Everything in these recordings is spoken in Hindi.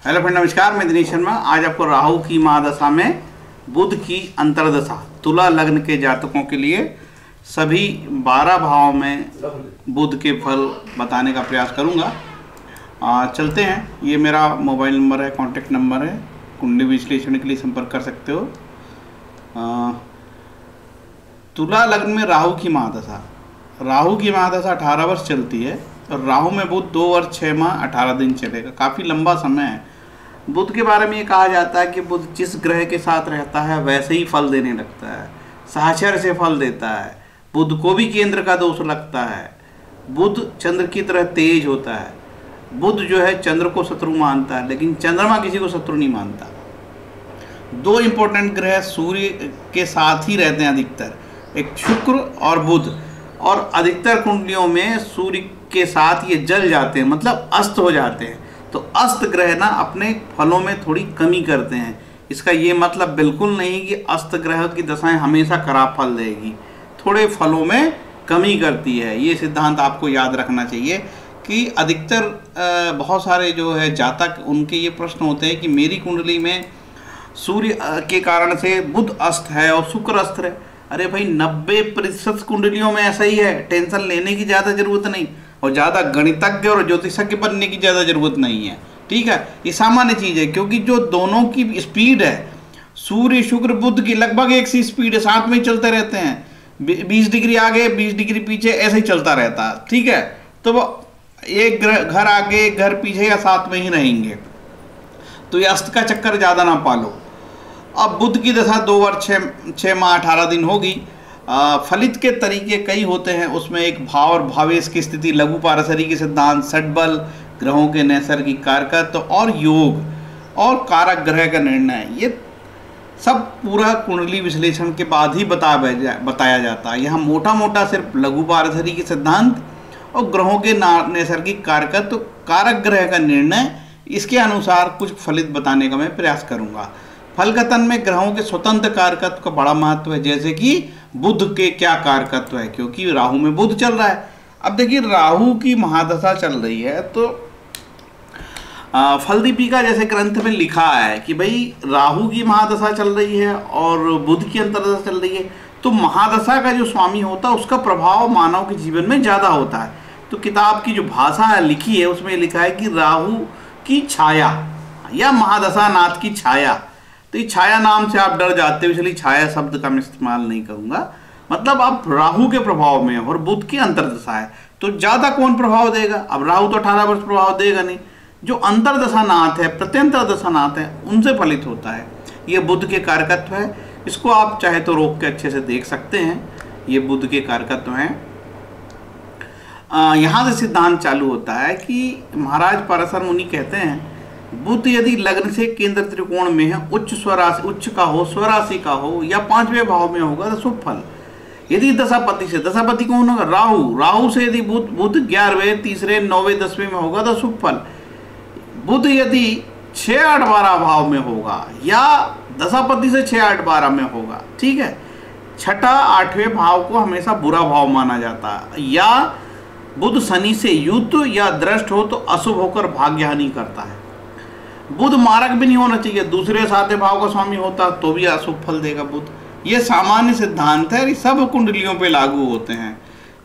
हेलो फ्रेंड, नमस्कार। मैं दिनेश शर्मा। आज आपको राहु की महादशा में बुध की अंतर्दशा तुला लग्न के जातकों के लिए सभी 12 भावों में बुध के फल बताने का प्रयास करूंगा। चलते हैं। ये मेरा मोबाइल नंबर है, कॉन्टैक्ट नंबर है। कुंडली विश्लेषण के लिए संपर्क कर सकते हो। तुला लग्न में राहु की महादशा 18 वर्ष चलती है और राहु में बुध 2 वर्ष 6 माह 18 दिन चलेगा। काफ़ी लंबा समय है। बुध के बारे में ये कहा जाता है कि बुध जिस ग्रह के साथ रहता है वैसे ही फल देने लगता है, सहचर से फल देता है। बुध को भी केंद्र का दोष लगता है। बुध चंद्र की तरह तेज होता है। बुध जो है चंद्र को शत्रु मानता है, लेकिन चंद्रमा किसी को शत्रु नहीं मानता। 2 इंपॉर्टेंट ग्रह सूर्य के साथ ही रहते हैं अधिकतर, एक शुक्र और बुध। और अधिकतर कुंडलियों में सूर्य के साथ ये जल जाते हैं, मतलब अस्त हो जाते हैं। तो अस्त ग्रह ना अपने फलों में थोड़ी कमी करते हैं। इसका ये मतलब बिल्कुल नहीं कि अस्त ग्रह की दशाएं हमेशा खराब फल देगी, थोड़े फलों में कमी करती है। ये सिद्धांत आपको याद रखना चाहिए कि अधिकतर बहुत सारे जो है जातक, उनके ये प्रश्न होते हैं कि मेरी कुंडली में सूर्य के कारण से बुध अस्त है और शुक्र अस्त है। अरे भाई, 90% कुंडलियों में ऐसा ही है। टेंशन लेने की ज़्यादा ज़रूरत नहीं और ज़्यादा गणितज्ञ और ज्योतिषज्ञ बनने की ज़्यादा ज़रूरत नहीं है। ठीक है, ये सामान्य चीज़ है, क्योंकि जो दोनों की स्पीड है, सूर्य शुक्र बुध की लगभग एक सी स्पीड है, साथ में ही चलते रहते हैं। 20 डिग्री आगे 20 डिग्री पीछे ऐसे ही चलता रहता है। ठीक है, तो वो एक घर आगे एक घर पीछे या साथ में ही रहेंगे। तो ये अस्त का चक्कर ज़्यादा ना पालो। अब बुध की दशा 2 वर्ष 6 माह 18 दिन होगी। फलित के तरीके कई होते हैं। उसमें एक भाव और भावेश की स्थिति, लघु पारसरी के सिद्धांत, षटबल, ग्रहों के नैसर्गिक कारकत्व और योग और कारक ग्रह का निर्णय, ये सब पूरा कुंडली विश्लेषण के बाद ही बताया जाता है। यहाँ मोटा मोटा सिर्फ लघु पारसरी के सिद्धांत और ग्रहों के नैसर्गिक कारकत्व, कारक ग्रह का निर्णय, इसके अनुसार कुछ फलित बताने का मैं प्रयास करूँगा। फलकथन में ग्रहों के स्वतंत्र कारकत्व का बड़ा महत्व है, जैसे कि बुध के क्या कारकत्व है, क्योंकि राहु में बुध चल रहा है। अब देखिए, राहु की महादशा चल रही है तो फलदीपिका जैसे ग्रंथ में लिखा है कि भाई राहु की महादशा चल रही है और बुध की अंतर्दशा चल रही है, तो महादशा का जो स्वामी होता है उसका प्रभाव मानव के जीवन में ज़्यादा होता है। तो किताब की जो भाषा लिखी है उसमें लिखा है कि राहु की छाया या महादशा नाथ की छाया। तो ये छाया नाम से आप डर जाते हो, इसलिए छाया शब्द का मैं इस्तेमाल नहीं करूँगा। मतलब अब राहु के प्रभाव में और बुध की अंतर्दशा है, तो ज़्यादा कौन प्रभाव देगा? अब राहु तो 18 वर्ष प्रभाव देगा नहीं। जो अंतर्दशा नाथ है, प्रत्यंतर दशा नाथ है, उनसे फलित होता है। ये बुध के कारकत्व है। इसको आप चाहे तो रोक के अच्छे से देख सकते हैं। ये बुध के कारकत्व हैं। यहाँ से सिद्धांत चालू होता है कि महाराज पराशर मुनि कहते हैं, बुध यदि लग्न से केंद्र त्रिकोण में है, उच्च स्वराशि, उच्च का हो, स्वराशि का हो या 5वें भाव में होगा तो शुभ फल। यदि दशापति से, दशापति कौन होगा? राहु से यदि बुध 11वें, 3रे, 9वें, 10वें में होगा तो शुभ फल। बुध यदि 6, 8, 12 भाव में होगा या दशापति से 6, 8, 12 में होगा, ठीक है, 6ठा 8वें भाव को हमेशा बुरा भाव माना जाता है। या बुध शनि से युक्त या दृष्ट हो तो अशुभ होकर भाग्यहानि करता है। बुध मारक भी नहीं होना चाहिए, दूसरे 7वें भाव का स्वामी होता तो भी अशुभ फल देगा बुध। ये सामान्य सिद्धांत है, सब कुंडलियों पे लागू होते हैं।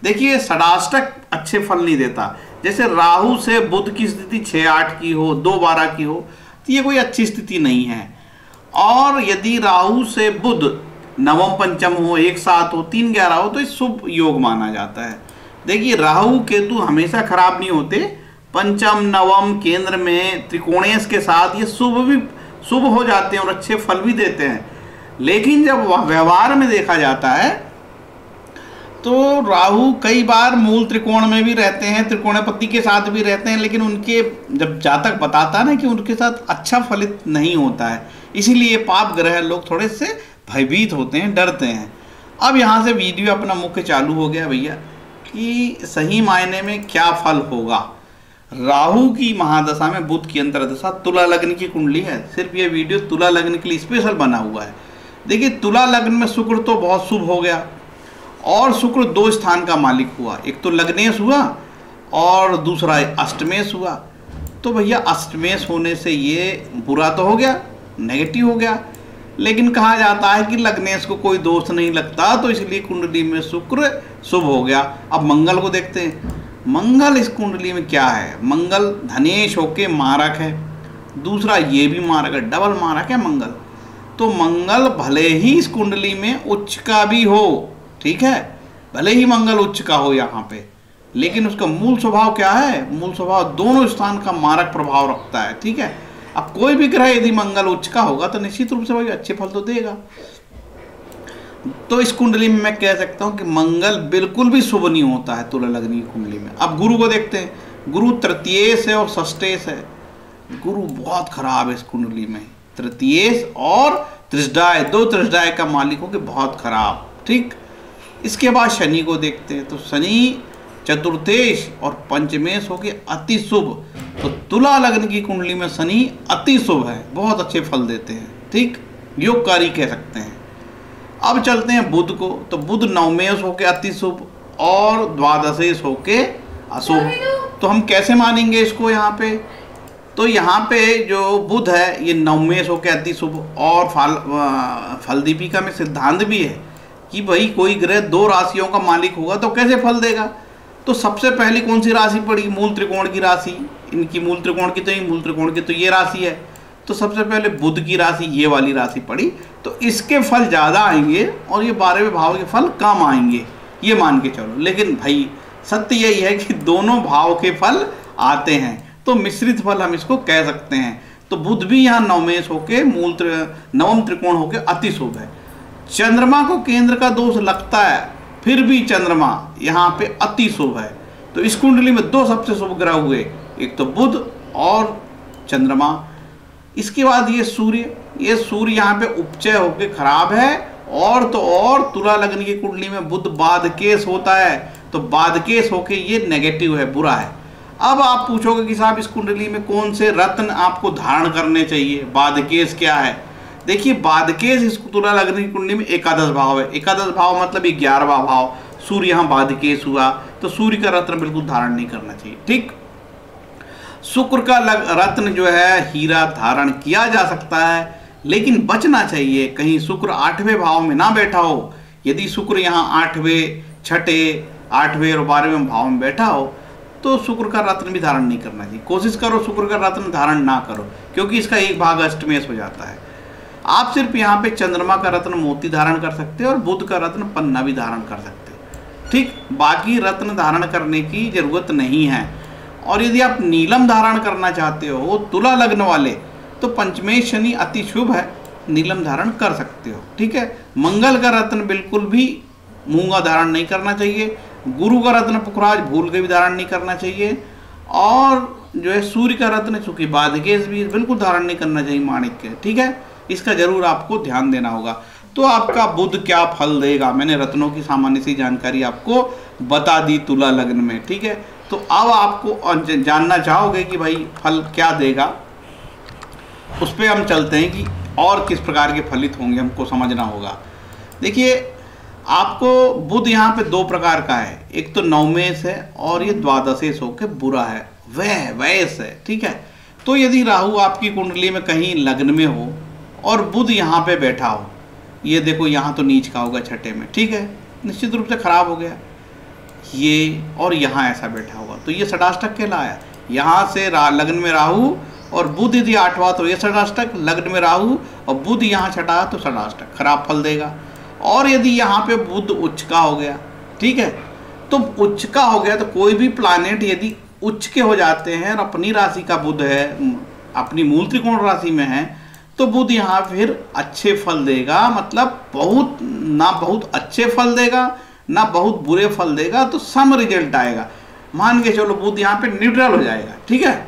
देखिए, षडाष्टक अच्छे फल नहीं देता। जैसे राहु से बुध की स्थिति 6, 8 की हो, 2, 12 की हो, तो ये कोई अच्छी स्थिति नहीं है। और यदि राहु से बुध नवम पंचम हो, 1, 7 हो, 3, 11 हो, तो ये शुभ योग माना जाता है। देखिए, राहु केतु हमेशा खराब नहीं होते। पंचम, नवम, केंद्र में त्रिकोणेश के साथ ये शुभ हो जाते हैं और अच्छे फल भी देते हैं। लेकिन जब व्यवहार में देखा जाता है तो राहु कई बार मूल त्रिकोण में भी रहते हैं, त्रिकोणपति के साथ भी रहते हैं, लेकिन उनके जब जातक बताता है ना कि उनके साथ अच्छा फलित नहीं होता है। इसीलिए पाप ग्रह लोग थोड़े से भयभीत होते हैं, डरते हैं। अब यहाँ से वीडियो अपना मुख्य चालू हो गया भैया कि सही मायने में क्या फल होगा। राहु की महादशा में बुध की अंतर्दशा, तुला लग्न की कुंडली है। सिर्फ ये वीडियो तुला लग्न के लिए स्पेशल बना हुआ है। देखिए, तुला लग्न में शुक्र तो बहुत शुभ हो गया और शुक्र 2 स्थान का मालिक हुआ। एक तो लग्नेश हुआ और दूसरा अष्टमेश हुआ। तो भैया अष्टमेश होने से ये बुरा तो हो गया, नेगेटिव हो गया, लेकिन कहा जाता है कि लग्नेश को कोई दोष नहीं लगता, तो इसलिए कुंडली में शुक्र शुभ हो गया। अब मंगल को देखते हैं। मंगल इस कुंडली में क्या है? मंगल धनेश होके मारक है, दूसरा ये भी मारक है, डबल मारक है मंगल। तो मंगल भले ही इस कुंडली में उच्च का भी हो, ठीक है, भले ही मंगल उच्च का हो यहाँ पे, लेकिन उसका मूल स्वभाव क्या है? मूल स्वभाव दोनों स्थान का मारक प्रभाव रखता है, ठीक है। अब कोई भी ग्रह यदि मंगल उच्च का होगा तो निश्चित रूप से भाई अच्छे फल तो देगा। तो इस कुंडली में मैं कह सकता हूं कि मंगल बिल्कुल भी शुभ नहीं होता है तुला लग्न की कुंडली में। अब गुरु को देखते हैं। गुरु तृतीयेश है और षष्ठेश है। गुरु बहुत खराब है इस कुंडली में, तृतीयेश और त्रिशदाय, दो त्रिशदाय का मालिक हो के बहुत खराब, ठीक। इसके बाद शनि को देखते हैं। तो शनि चतुर्थेश और पंचमेश हो के अति शुभ। तो तुला लग्न की कुंडली में शनि अति शुभ है, बहुत अच्छे फल देते हैं, ठीक, योगकारी कह सकते हैं। अब चलते हैं बुध को। तो बुध नवमेश होके अति शुभ और द्वादशेश होके अशुभ। तो हम कैसे मानेंगे इसको यहाँ पे? तो यहाँ पे जो बुध है ये नवमेश होके अति शुभ, और फल दीपिका में सिद्धांत भी है कि भाई कोई ग्रह दो राशियों का मालिक होगा तो कैसे फल देगा। तो सबसे पहले कौन सी राशि पड़ी? मूल त्रिकोण की राशि। इनकी मूल त्रिकोण की तो ही, मूल त्रिकोण की तो ये राशि है। तो सबसे पहले बुध की राशि, ये वाली राशि पड़ी, तो इसके फल ज़्यादा आएंगे और ये 12वें भाव के फल कम आएंगे, ये मान के चलो। लेकिन भाई सत्य यही है कि दोनों भाव के फल आते हैं, तो मिश्रित फल हम इसको कह सकते हैं। तो बुध भी यहाँ नवमेश होके नवम त्रिकोण होके अति शुभ है। चंद्रमा को केंद्र का दोष लगता है, फिर भी चंद्रमा यहाँ पे अति शुभ है। तो इस कुंडली में दो सबसे शुभ ग्रह हुए, एक तो बुध और चंद्रमा। इसके बाद ये सूर्य यहाँ पे उपचय होके खराब है, और तो और तुला लग्न की कुंडली में बुध बाधकेश होता है, तो बाधकेश होके ये नेगेटिव है, बुरा है। अब आप पूछोगे कि साहब इस कुंडली में कौन से रत्न आपको धारण करने चाहिए, बाधकेश क्या है? देखिए बाधकेश इस तुला लग्न की कुंडली में एकादश भाव है। एकादश भाव मतलब 11वां भाव, सूर्य यहाँ बाधकेश हुआ, तो सूर्य का रत्न बिल्कुल धारण नहीं करना चाहिए, ठीक। शुक्र का रत्न जो है हीरा धारण किया जा सकता है, लेकिन बचना चाहिए कहीं शुक्र 8वें भाव में ना बैठा हो। यदि शुक्र यहाँ 8वें, 6ठे, 8वें और 12वें भाव में बैठा हो तो शुक्र का रत्न भी धारण नहीं करना चाहिए। कोशिश करो शुक्र का रत्न धारण ना करो, क्योंकि इसका एक भाग अष्टमेश हो जाता है। आप सिर्फ यहाँ पे चंद्रमा का रत्न मोती धारण कर सकते हैं और बुध का रत्न पन्ना भी धारण कर सकते हैं, ठीक। बाकी रत्न धारण करने की जरूरत नहीं है। और यदि आप नीलम धारण करना चाहते हो तुला लग्न वाले, तो पंचमेश शनि अति शुभ है, नीलम धारण कर सकते हो, ठीक है। मंगल का रत्न बिल्कुल भी मूंगा धारण नहीं करना चाहिए। गुरु का रत्न पुखराज भूल के भी धारण नहीं करना चाहिए। और जो है सूर्य का रत्न चूंकि बाधकेश भी बिल्कुल धारण नहीं करना चाहिए, माणिक्य, ठीक है। इसका जरूर आपको ध्यान देना होगा। तो आपका बुध क्या फल देगा, मैंने रत्नों की सामान्य सी जानकारी आपको बता दी तुला लग्न में, ठीक है। तो अब आपको जानना चाहोगे कि भाई फल क्या देगा, उस पर हम चलते हैं कि और किस प्रकार के फलित होंगे, हमको समझना होगा। देखिए आपको बुध यहाँ पे दो प्रकार का है, एक तो नवमेश है और ये द्वादशेश होके बुरा है, वैस है, ठीक है। तो यदि राहु आपकी कुंडली में कहीं लग्न में हो और बुध यहाँ पे बैठा हो, ये देखो यहाँ तो नीच का होगा 6ठे में, ठीक है, निश्चित रूप से खराब हो गया ये, और यहाँ ऐसा बैठा होगा तो ये षडाष्टक कहलाया। यहाँ से लग्न में राहु और बुध यदि 8वां तो ये षडाष्टक, लग्न में राहु और बुध यहाँ 6ठा तो षडाष्टक, खराब फल देगा। और यदि यहाँ पे बुध उच्च का हो गया, ठीक है, तो उच्च का हो गया तो कोई भी प्लानेट यदि उच्च के हो जाते हैं और अपनी राशि का बुध है, अपनी मूल त्रिकोण राशि में है, तो बुध यहाँ फिर अच्छे फल देगा, मतलब बहुत अच्छे फल देगा ना बहुत बुरे फल देगा, तो सम रिजल्ट आएगा। मान के चलो बुध यहाँ पे न्यूट्रल हो जाएगा, ठीक है।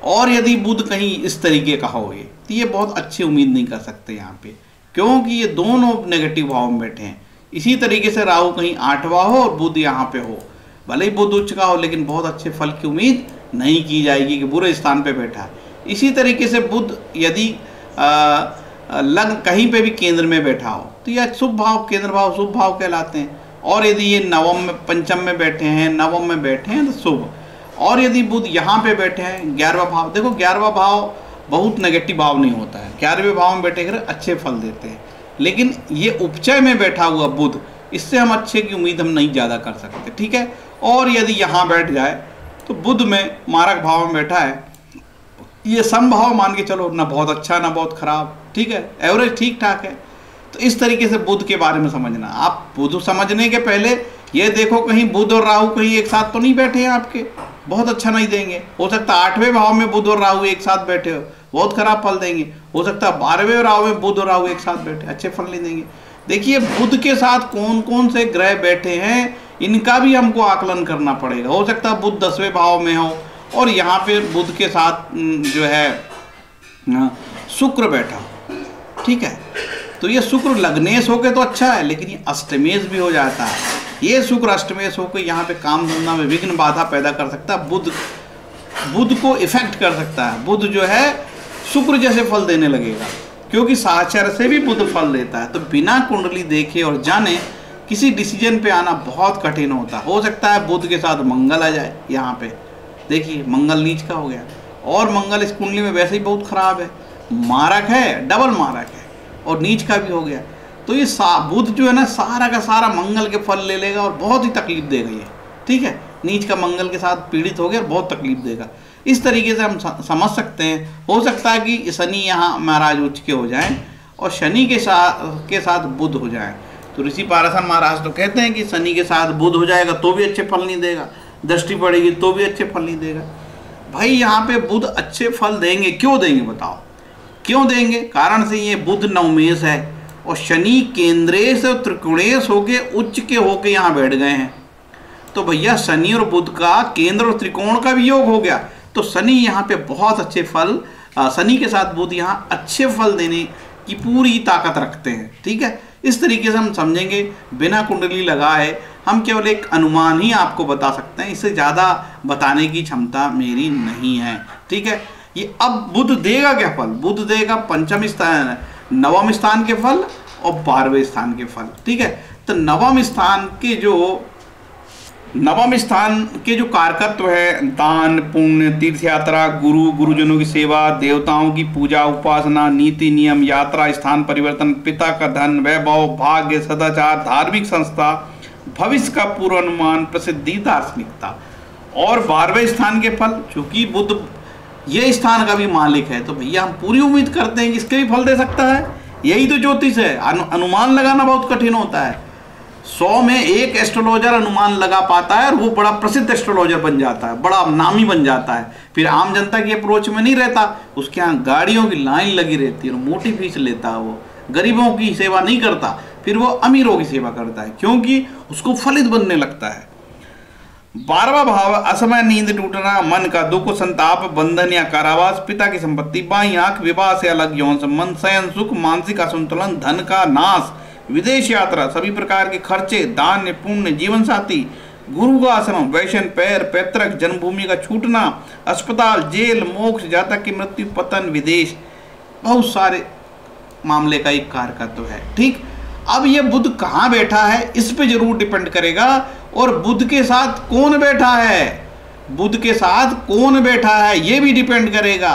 और यदि बुध कहीं इस तरीके का हो तो ये बहुत अच्छी उम्मीद नहीं कर सकते यहाँ पे, क्योंकि ये दोनों नेगेटिव भाव में बैठे हैं। इसी तरीके से राहु कहीं 8वां हो और बुध यहाँ पे हो, भले ही बुध उच्च का हो, लेकिन बहुत अच्छे फल की उम्मीद नहीं की जाएगी कि बुरे स्थान पे बैठा है। इसी तरीके से बुध यदि लग्न कहीं पे भी केंद्र में बैठा हो तो यह शुभ भाव, केंद्र भाव शुभ भाव कहलाते हैं। और यदि ये नवम में, पंचम में बैठे हैं, नवम में बैठे हैं तो शुभ। और यदि बुध यहाँ पे बैठे हैं 11वां भाव, देखो 11वां भाव बहुत नेगेटिव भाव नहीं होता है, 11वें भाव में बैठे कर अच्छे फल देते हैं, लेकिन ये उपचय में बैठा हुआ बुध, इससे हम अच्छे की उम्मीद हम नहीं ज़्यादा कर सकते, ठीक है। और यदि यहाँ बैठ जाए तो बुध में मारक भाव में बैठा है, ये समभाव मान के चलो, ना बहुत अच्छा ना बहुत खराब, ठीक है, एवरेज ठीक ठाक है। तो इस तरीके से बुध के बारे में समझना। आप बुध समझने के पहले ये देखो कहीं बुध और राहु कहीं एक साथ तो नहीं बैठे हैं आपके, बहुत अच्छा नहीं देंगे। हो सकता है 8वें भाव में बुध और राहु एक साथ बैठे हो, बहुत खराब फल देंगे। हो सकता है 12वें भाव में बुध और राहु एक साथ बैठे, अच्छे फल नहीं देंगे। देखिए बुध के साथ कौन कौन से ग्रह बैठे हैं, इनका भी हमको आकलन करना पड़ेगा। हो सकता है बुध 10वें भाव में हो और यहाँ पे बुध के साथ जो है शुक्र बैठा, ठीक है। तो ये शुक्र लग्नेश होके तो अच्छा है, लेकिन ये अष्टमेश भी हो जाता है। ये शुक्र अष्टमेश होकर यहाँ पे काम धंधा में विघ्न बाधा पैदा कर सकता है, बुध को इफेक्ट कर सकता है। बुध जो है शुक्र जैसे फल देने लगेगा, क्योंकि साचर से भी बुध फल देता है। तो बिना कुंडली देखे और जाने किसी डिसीजन पे आना बहुत कठिन होता है। हो सकता है बुध के साथ मंगल आ जाए, यहाँ पे देखिए मंगल नीच का हो गया, और मंगल इस कुंडली में वैसे ही बहुत खराब है, मारक है, डबल मारक है और नीच का भी हो गया। तो ये बुध जो है ना सारा का सारा मंगल के फल ले लेगा और बहुत ही तकलीफ देगा ये, ठीक है। नीच का मंगल के साथ पीड़ित हो गया और बहुत तकलीफ देगा। इस तरीके से हम समझ सकते हैं। हो सकता है कि शनि यहाँ महाराज उच्च के हो जाएं और शनि के साथ बुध हो जाए। तो ऋषि पाराशर महाराज तो कहते हैं कि शनि के साथ बुध हो जाएगा तो भी अच्छे फल नहीं देगा, दृष्टि पड़ेगी तो भी अच्छे फल नहीं देगा। भाई यहाँ पे बुध अच्छे फल देंगे, क्यों देंगे बताओ, क्यों देंगे? कारण से ये बुध नवमेश है और शनि केंद्रेश और त्रिकोणेश होके उच्च के होके यहाँ बैठ गए हैं। तो भैया शनि और बुध का केंद्र और त्रिकोण का भी योग हो गया, तो शनि यहाँ पे बहुत अच्छे फल, शनि के साथ बुध यहाँ अच्छे फल देने की पूरी ताकत रखते हैं, ठीक है। इस तरीके से हम समझेंगे, बिना कुंडली लगाए हम केवल एक अनुमान ही आपको बता सकते हैं, इससे ज़्यादा बताने की क्षमता मेरी नहीं है, ठीक है। ये अब बुध देगा क्या फल? बुध देगा पंचम स्थान, नवम स्थान के फल और 12वें स्थान के फल, ठीक है। तो नवम स्थान के जो कारकत्व है, दान पुण्य, तीर्थ यात्रा, गुरुजनों की सेवा, देवताओं की पूजा उपासना, नीति नियम, यात्रा, स्थान परिवर्तन, पिता का धन, वैभव, भाग्य, सदाचार, धार्मिक संस्था, भविष्य का पूर्वानुमान, प्रसिद्धि, दार्शनिकता। और 12वें स्थान के फल, चूंकि बुध ये स्थान का भी मालिक है, तो भैया हम पूरी उम्मीद करते हैं कि इसके भी फल दे सकता है। यही तो ज्योतिष है, अनुमान लगाना बहुत कठिन होता है। 100 में एक एस्ट्रोलॉजर अनुमान लगा पाता है और वो बड़ा प्रसिद्ध एस्ट्रोलॉजर बन जाता है, बड़ा नामी बन जाता है। फिर आम जनता की अप्रोच में नहीं रहता, उसके यहाँ गाड़ियों की लाइन लगी रहती है और मोटी फीस लेता है, वो गरीबों की सेवा नहीं करता, फिर वो अमीरों की सेवा करता है, क्योंकि उसको फलित बनने लगता है। 12वां भाव, असमय नींद टूटना, मन का दुख, संताप, बंधन या कारावास, पिता की संपत्ति, बाईं आंख, विवाह से अलग यौन संबंध, शयन सुख, मानसिक असंतुलन, धन का नाश, विदेश यात्रा, सभी प्रकार के खर्चे, दान पुण्य, जीवन साथी, गुरु का आश्रम, वैशन पैर, पैतृक जन्मभूमि का छूटना, अस्पताल, जेल, मोक्ष, जातक की मृत्यु, पतन, विदेश, बहुत सारे मामले का एक कारकत्व है, ठीक। अब ये बुध कहाँ बैठा है इस पे जरूर डिपेंड करेगा, और बुध के साथ कौन बैठा है, बुध के साथ कौन बैठा है ये भी डिपेंड करेगा।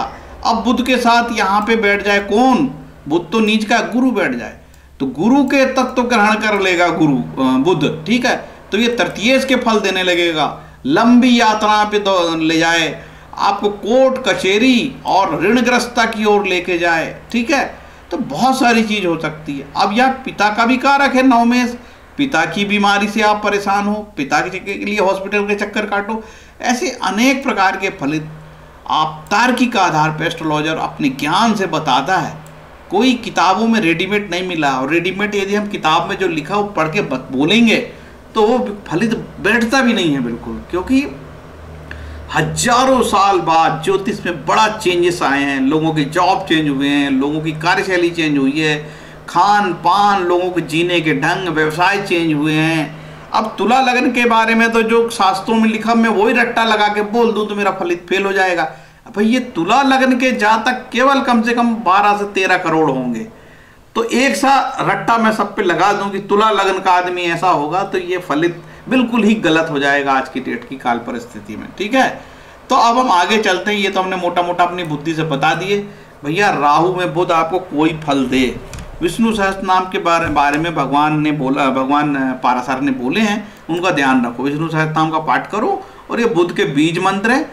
अब बुध के साथ यहाँ पे बैठ जाए कौन, बुध तो नीच का, गुरु बैठ जाए तो गुरु के तत्व ग्रहण कर लेगा बुध, ठीक है। तो ये तृतीयेश के फल देने लगेगा, लंबी यात्रा पे ले जाए, आपको कोर्ट कचहरी और ऋणग्रस्तता की ओर लेके जाए, ठीक है। तो बहुत सारी चीज हो सकती है। अब यह पिता का भी कारक है नवमेश, पिता की बीमारी से आप परेशान हो, पिता के लिए हॉस्पिटल के चक्कर काटो, ऐसे अनेक प्रकार के फलित आप तार्किक आधार पर एस्ट्रोलॉजर अपने ज्ञान से बताता है। कोई किताबों में रेडीमेड नहीं मिला, और रेडीमेड यदि हम किताब में जो लिखा वो पढ़ के बोलेंगे तो वो फलित बैठता भी नहीं है बिल्कुल, क्योंकि हजारों साल बाद ज्योतिष में बड़ा चेंजेस आए हैं, लोगों के जॉब चेंज हुए हैं, लोगों की कार्यशैली चेंज हुई है, खान पान, लोगों के जीने के ढंग, व्यवसाय चेंज हुए हैं। अब तुला लगन के बारे में तो जो शास्त्रों में लिखा, मैं वही रट्टा लगा के बोल दूं तो मेरा फलित फेल हो जाएगा। भाई ये तुला लगन के जातक केवल कम से कम 12 से 13 करोड़ होंगे, तो एक सा रट्टा मैं सब पे लगा दूं कि तुला लगन का आदमी ऐसा होगा, तो ये फलित बिल्कुल ही गलत हो जाएगा आज की डेट की काल परिस्थिति में, ठीक है। तो अब हम आगे चलते हैं। ये तो हमने मोटा मोटा अपनी बुद्धि से बता दिए भैया। राहु में बुध आपको कोई फल दे, विष्णु सहस्त्र नाम के बारे में भगवान ने बोला, भगवान पाराशर ने बोले हैं, उनका ध्यान रखो। विष्णु सहस्त्र नाम का पाठ करो और ये बुध के बीज मंत्र है,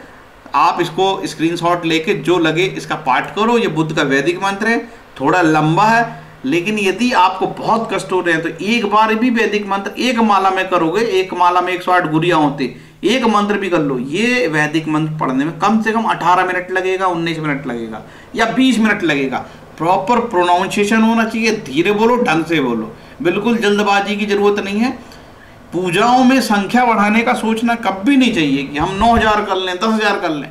आप इसको स्क्रीनशॉट लेके जो लगे इसका पाठ करो। ये बुध का वैदिक मंत्र है, थोड़ा लंबा है, लेकिन यदि आपको बहुत कष्ट हो रहे हैं तो एक बार भी वैदिक मंत्र एक माला में करोगे, एक माला में 108 गुरियां होती, एक मंत्र भी कर लो। ये वैदिक मंत्र पढ़ने में कम से कम 18 मिनट लगेगा, 19 मिनट लगेगा या 20 मिनट लगेगा। प्रॉपर प्रोनाउंसिएशन होना चाहिए, धीरे बोलो, ढंग से बोलो, बिल्कुल जल्दबाजी की जरूरत नहीं है। पूजाओं में संख्या बढ़ाने का सोचना कभी नहीं चाहिए कि हम 9000 कर लें, 10,000 कर लें।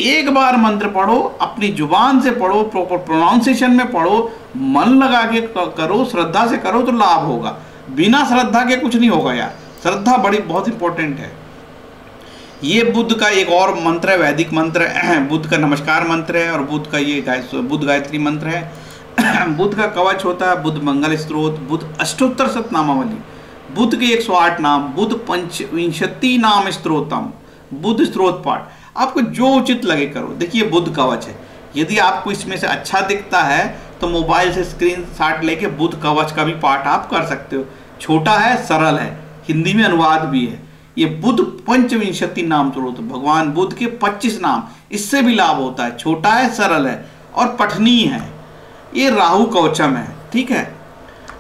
एक बार मंत्र पढ़ो, अपनी जुबान से पढ़ो, प्रॉपर प्रोनाउंसिएशन में पढ़ो, मन लगा के करो, श्रद्धा से करो तो लाभ होगा। बिना श्रद्धा के कुछ नहीं होगा यार, श्रद्धा बड़ी बहुत इंपॉर्टेंट है। ये बुध का एक और मंत्र है, वैदिक मंत्र है, बुध का नमस्कार मंत्र है और बुध का ये बुध गायत्री मंत्र है। बुध का कवच होता है, बुध मंगल स्त्रोत, बुध अष्टोत्तर शतनामावली, बुध के 108 नाम, बुध पंचविंशति नाम स्त्रोतम, बुध स्त्रोत पाठ, आपको जो उचित लगे करो। देखिए बुध कवच है, यदि आपको इसमें से अच्छा दिखता है तो मोबाइल से स्क्रीनशॉट लेके बुध कवच का भी पाठ आप कर सकते हो। छोटा है, सरल है, हिंदी में अनुवाद भी है। ये बुध पंचविंशति नाम स्त्रोत, भगवान बुध के 25 नाम, इससे भी लाभ होता है। छोटा है, सरल है और पठनीय है। ये राहु कवचम है, ठीक है।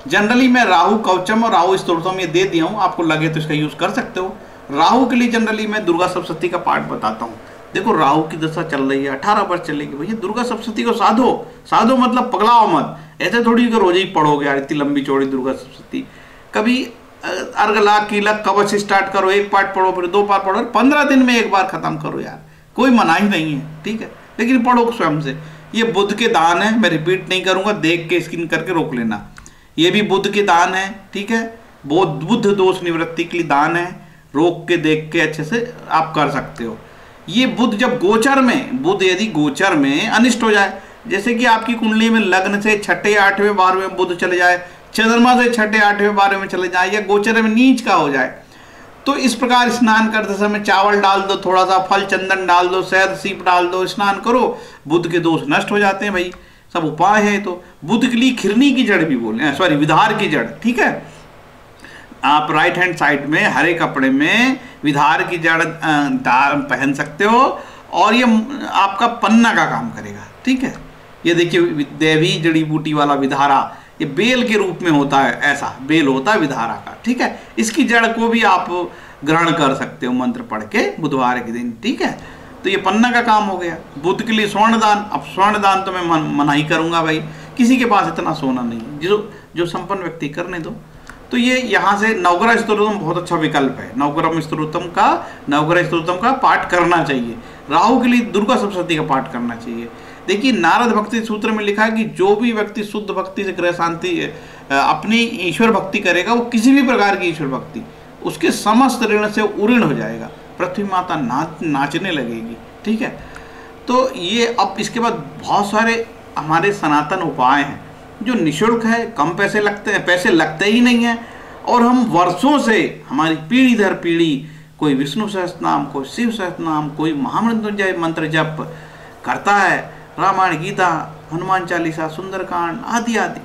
जनरली मैं राहु कवचम और राहु स्तोत्रम ये दे दिया हूँ, आपको लगे तो इसका यूज कर सकते हो। राहु के लिए जनरली मैं दुर्गा सप्तशती का पाठ बताता हूँ। देखो राहु की दशा चल रही है, 18 वर्ष चलेगी भैया, दुर्गा सप्तशती को साधो। साधो मतलब पगलाओ मत, ऐसे थोड़ी कि रोज ही पढ़ोगे यार, इतनी लंबी चौड़ी दुर्गा सप्तशती। कभी अर्घलाक कीलक कवच स्टार्ट करो, एक पाठ पढ़ो, फिर 2 पाठ पढ़ो, 15 दिन में एक बार खत्म करो यार, कोई मनाही नहीं है, ठीक है, लेकिन पढ़ो स्वयं से। ये बुध के दान है, मैं रिपीट नहीं करूंगा, देख के स्क्रीन करके रोक लेना। ये भी बुध के दान है, ठीक है, बुध दोष निवृत्ति के लिए दान है, रोक के देख के अच्छे से आप कर सकते हो। ये बुध जब गोचर में, बुध यदि गोचर में अनिष्ट हो जाए, जैसे कि आपकी कुंडली में लग्न से 6, 8वें, 12वें बुध चले जाए, चंद्रमा से 6, 8वें, 12वें चले जाए, या गोचर में नीच का हो जाए, तो इस प्रकार स्नान करते समय चावल डाल दो, थोड़ा सा फल चंदन डाल दो, शहद सीप डाल दो, स्नान करो, बुध के दोष नष्ट हो जाते हैं भाई। सब उपाय है। तो बुध के लिए खिरनी की जड़ भी बोले, सॉरी विधार की जड़, ठीक है। आप राइट हैंड साइड में हरे कपड़े में विधार की जड़ पहन सकते हो और ये आपका पन्ना का काम करेगा, ठीक है। ये देखिए देवी जड़ी बूटी वाला विधारा, ये बेल के रूप में होता है, ऐसा बेल होता है विधारा का, ठीक है। इसकी जड़ को भी आप ग्रहण कर सकते हो मंत्र पढ़ के बुधवार के दिन, ठीक है। तो ये पन्ना का काम हो गया। बुध के लिए स्वर्ण दान, अब स्वर्ण दान तो मैं मना ही करूंगा भाई, किसी के पास इतना सोना नहीं है, जो संपन्न व्यक्ति करने दो। तो ये यहाँ से नवग्रह स्तोत्रम बहुत अच्छा विकल्प है। नवग्रह स्तोत्रम का पाठ करना चाहिए। राहु के लिए दुर्गा सप्तशती का पाठ करना चाहिए। देखिए नारद भक्ति सूत्र में लिखा है कि जो भी व्यक्ति शुद्ध भक्ति से ग्रह शांति अपनी ईश्वर भक्ति करेगा, वो किसी भी प्रकार की ईश्वर भक्ति, उसके समस्त ऋण से उऋण हो जाएगा, पृथ्वी माता नाचने लगेगी, ठीक है। तो ये अब इसके बाद बहुत सारे हमारे सनातन उपाय हैं जो निःशुल्क है, कम पैसे लगते हैं, पैसे लगते ही नहीं हैं, और हम वर्षों से हमारी पीढ़ी दर पीढ़ी कोई विष्णु सहस्त्र नाम, कोई शिव सहस्त्र नाम, कोई महामृत्युंजय मंत्र जप करता है। रामायण, गीता, हनुमान चालीसा, सुंदरकांड आदि आदि,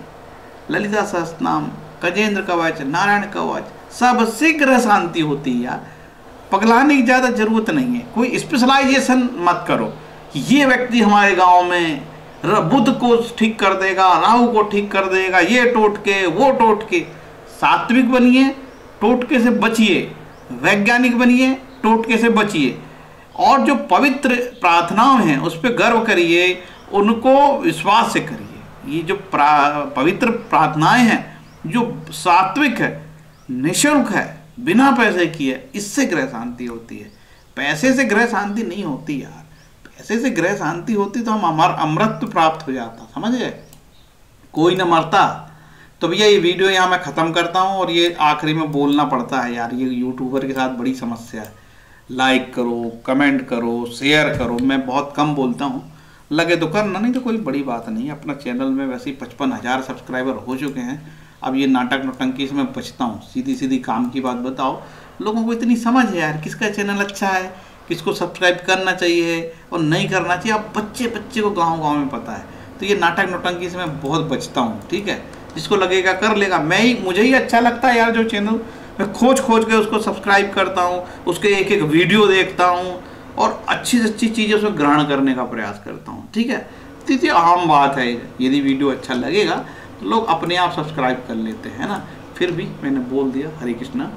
ललिता सहस्त्र नाम, गजेंद्र कवच, नारायण कवच, सब शीघ्र शांति होती है यार। पगलाने की ज़्यादा जरूरत नहीं है, कोई स्पेशलाइजेशन मत करो। ये व्यक्ति हमारे गांव में बुध को ठीक कर देगा, राहु को ठीक कर देगा, ये टोटके वो टोटके। सात्विक बनिए, टोटके से बचिए, वैज्ञानिक बनिए, टोटके से बचिए, और जो पवित्र प्रार्थनाएं हैं उस पर गर्व करिए, उनको विश्वास से करिए। ये जो पवित्र प्रार्थनाएं हैं जो सात्विक है, निःशुल्क है, बिना पैसे की है, इससे ग्रह शांति होती है। पैसे से ग्रह शांति नहीं होती यार, पैसे से ग्रह शांति होती तो हम हमारा अमृत प्राप्त हो जाता, समझ गए, कोई न मरता। तो भैया ये वीडियो यहाँ मैं ख़त्म करता हूँ, और ये आखिरी में बोलना पड़ता है यार, ये यूट्यूबर के साथ बड़ी समस्या है। लाइक करो, कमेंट करो, शेयर करो, मैं बहुत कम बोलता हूँ, लगे तो करना, नहीं तो कोई बड़ी बात नहीं। अपना चैनल में वैसे ही 55,000 सब्सक्राइबर हो चुके हैं। अब ये नाटक नौटंकी से मैं बचता हूँ, सीधी सीधी काम की बात बताओ। लोगों को इतनी समझ है यार, किसका चैनल अच्छा है, किसको सब्सक्राइब करना चाहिए और नहीं करना चाहिए। अब बच्चे बच्चे को गांव-गांव में पता है। तो ये नाटक नौटंकी से मैं बहुत बचता हूँ, ठीक है। जिसको लगेगा कर लेगा, मुझे ही अच्छा लगता है यार जो चैनल, मैं खोज के उसको सब्सक्राइब करता हूँ, उसके एक एक वीडियो देखता हूँ और अच्छी से अच्छी चीज़ें उसको ग्रहण करने का प्रयास करता हूँ, ठीक है। तो ये आम बात है, यदि वीडियो अच्छा लगेगा तो लोग अपने आप सब्सक्राइब कर लेते हैं ना। फिर भी मैंने बोल दिया। हरे कृष्णा।